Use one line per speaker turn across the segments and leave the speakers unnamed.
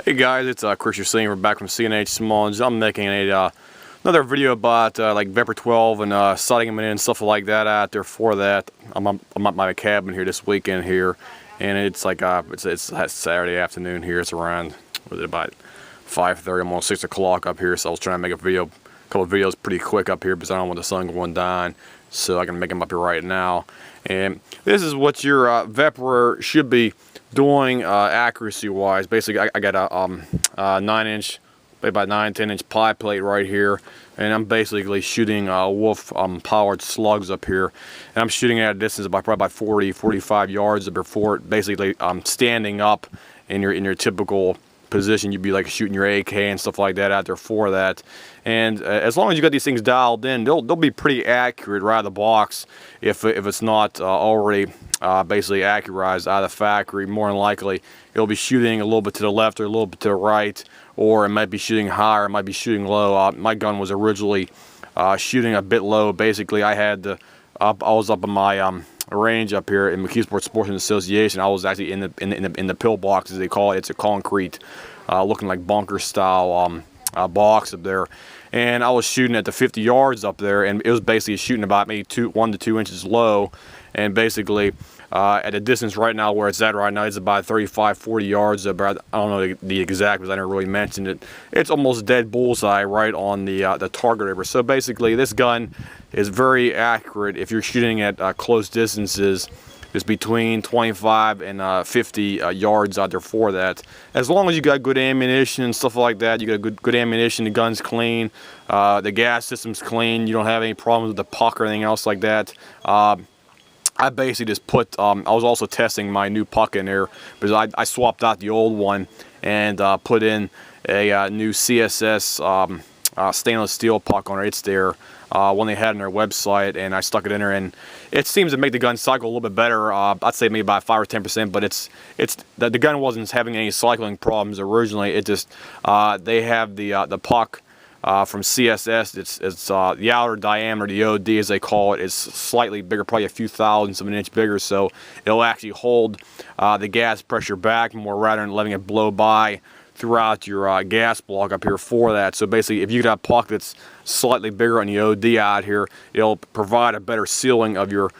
Hey guys, it's Chris. You're seeing we're back from C&H Small. I'm making another video about like VEPR 12 and sighting them in and stuff like that out there. For that, I'm at my cabin here this weekend here, and it's like it's Saturday afternoon here. It's around about 5:30, almost 6 o'clock up here. So I was trying to make a couple of videos pretty quick up here because I don't want the sun going down, so I can make them up here right now. And this is what your VEPR should be doing accuracy wise. Basically, I got a 9-inch, about 9-10 inch pie plate right here, and I'm basically shooting wolf powered slugs up here, and I'm shooting at a distance of probably about 40-45 yards before basically standing up in your typical position. You'd be like shooting your AK and stuff like that out there for that. And as long as you got these things dialed in, they'll be pretty accurate right out of the box. If it's not already basically accurized out of the factory, more than likely it'll be shooting a little bit to the left or a little bit to the right, or it might be shooting higher, it might be shooting low. My gun was originally shooting a bit low. Basically, I was up in my range up here in McKeesport Sportsman Association. I was actually in the pillbox, as they call it. It's a concrete looking like bunker style box up there, and I was shooting at the 50 yards up there, and it was basically shooting about maybe 1 to 2 inches low. And basically at a distance right now where it's at right now, it's about 35-40 yards. About, I don't know the exact because I never really mentioned it. It's almost dead bullseye right on the target area. So basically this gun is very accurate if you're shooting at close distances. It's between 25 and 50 yards out there for that. As long as you got good ammunition and stuff like that, you got good ammunition, the gun's clean, the gas system's clean, you don't have any problems with the puck or anything else like that. I basically just put, I was also testing my new puck in there because I swapped out the old one and put in a new CSS stainless steel puck on it. It's there, one they had on their website, and I stuck it in there, and it seems to make the gun cycle a little bit better. I'd say maybe about 5 or 10%, but the gun wasn't having any cycling problems originally. It just they have the puck from CSS. It's the outer diameter, the OD as they call it, is slightly bigger, probably a few thousandths of an inch bigger, so it'll actually hold the gas pressure back more rather than letting it blow by throughout your gas block up here for that. So basically, if you got a puck that's slightly bigger on the OD out here, it'll provide a better sealing of your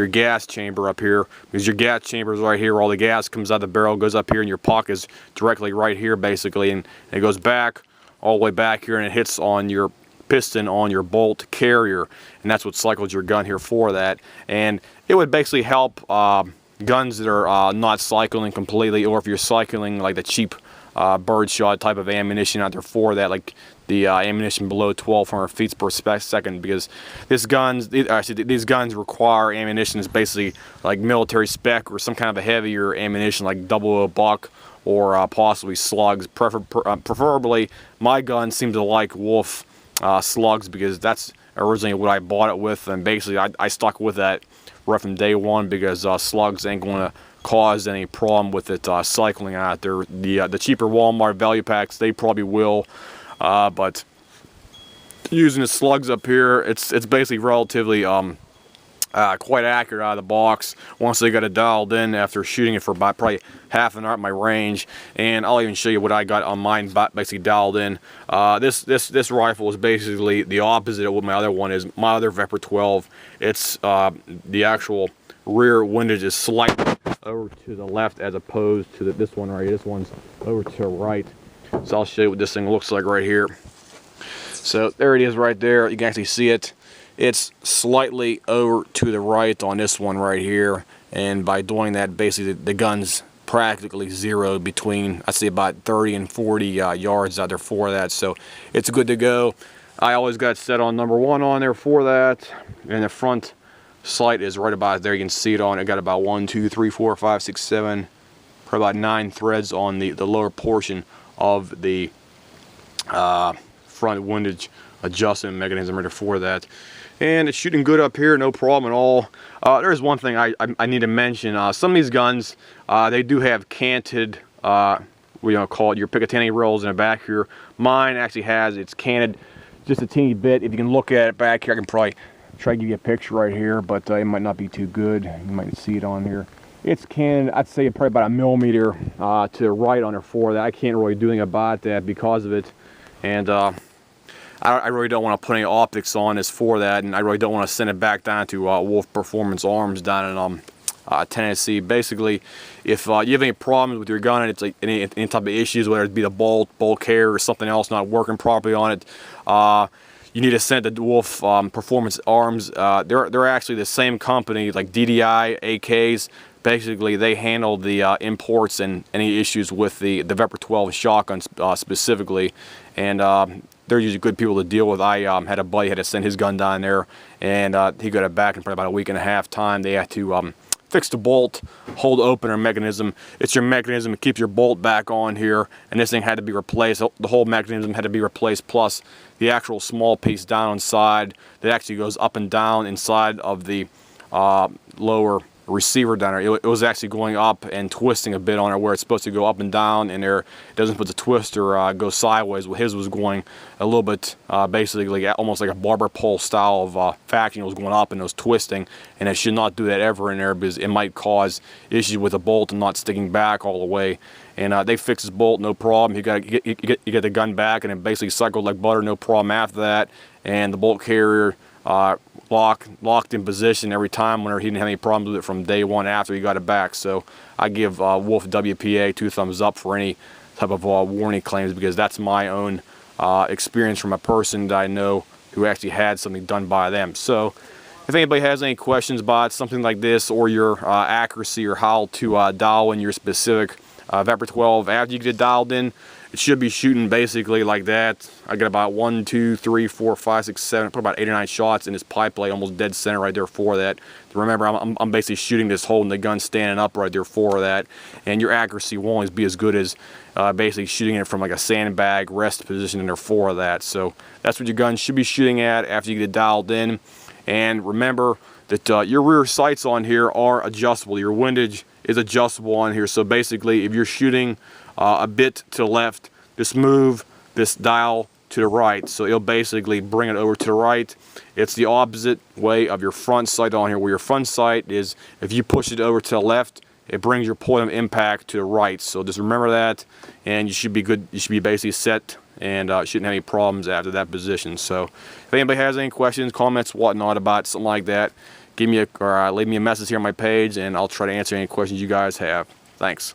gas chamber up here, because your gas chamber is right here. All the gas comes out of the barrel, goes up here, and your puck is directly right here basically, and it goes back all the way back here, and it hits on your piston on your bolt carrier, and that's what cycles your gun here for that. And it would basically help guns that are not cycling completely, or if you're cycling like the cheap birdshot type of ammunition out there for that, like the ammunition below 1,200 feet per second, because these guns require ammunition that's basically like military spec or some kind of a heavier ammunition like 00 buck or possibly slugs. Preferably, my gun seems to like wolf slugs because that's originally what I bought it with, and basically I stuck with that right from day one because slugs ain't going to cause any problem with it cycling out there. The cheaper Walmart value packs, they probably will, but using the slugs up here, it's basically relatively quite accurate out of the box once they got it dialed in after shooting it for about probably half an hour at my range. And I'll even show you what I got on mine basically dialed in. This rifle is basically the opposite of what my other one is. My other VEPR 12, it's the actual rear windage is slightly over to the left as opposed to this one right here. This one's over to the right. So I'll show you what this thing looks like right here. So there it is right there. You can actually see it. It's slightly over to the right on this one right here, and by doing that, basically the gun's practically zero between, I'd say, about 30 and 40 yards out there for that. So it's good to go. I always got set on #1 on there for that, and the front sight is right about there. You can see it on. I got about 1, 2, 3, 4, 5, 6, 7, probably about 9 threads on the lower portion of the front windage adjustment mechanism right for that. And it's shooting good up here, no problem at all. There's one thing I need to mention. Some of these guns, they do have canted, call it your Picatinny rails in the back here. Mine actually has, it's canted just a teeny bit. If you can look at it back here, I can probably try to give you a picture right here, but it might not be too good. You might see it on here. It's Canted, I'd say probably about a millimeter to the right on there for that. I can't really do anything about that because of it. And I really don't want to put any optics on this for that, and I really don't want to send it back down to Wolf Performance Arms down in Tennessee. Basically, if you have any problems with your gun and it's like any type of issues, whether it be the bolt carrier or something else not working properly on it, you need to send it to Wolf Performance Arms. They're actually the same company, like DDI, AKs. Basically, they handle the imports and any issues with the VEPR 12 shotgun specifically, and they're usually good people to deal with. I had a buddy had to send his gun down there, and he got it back in probably about a week and a half time. They had to fix the bolt, hold opener mechanism. It's your mechanism that keeps your bolt back on here, and this thing had to be replaced. The whole mechanism had to be replaced, plus the actual small piece down inside that actually goes up and down inside of the lower receiver down there. It was actually going up and twisting a bit on it where it's supposed to go up and down, and there it doesn't put the twist or go sideways. Well, his was going a little bit basically almost like a barber pole style of faction. It was going up and it was twisting, and it should not do that ever in there because it might cause issues with the bolt and not sticking back all the way. And they fixed his bolt, no problem. You get the gun back, and it basically cycled like butter, no problem after that. And the bolt carrier locked in position every time whenever he didn't have any problems with it from day one after he got it back. So I give Wolf WPA 2 thumbs up for any type of warranty claims, because that's my own experience from a person that I know who actually had something done by them. So if anybody has any questions about something like this, or your accuracy, or how to dial in your specific VEPR 12, after you get it dialed in, it should be shooting basically like that. I got about 1, 2, 3, 4, 5, 6, 7, put about 8 or 9 shots in this pipe lay, almost dead center right there for that. Remember, I'm basically shooting this holding the gun standing up right there for that, and your accuracy won't always be as good as basically shooting it from like a sandbag rest position in there for that. So that's what your gun should be shooting at after you get it dialed in. And remember that your rear sights on here are adjustable. Your windage is adjustable on here. So basically, if you're shooting a bit to the left, just move this dial to the right, so it'll basically bring it over to the right. It's the opposite way of your front sight on here, where your front sight is, if you push it over to the left, it brings your point of impact to the right. So just remember that, and you should be good. You should be basically set, and shouldn't have any problems after that position. So if anybody has any questions, comments, whatnot about something like that, give me or leave me a message here on my page, and I'll try to answer any questions you guys have. Thanks.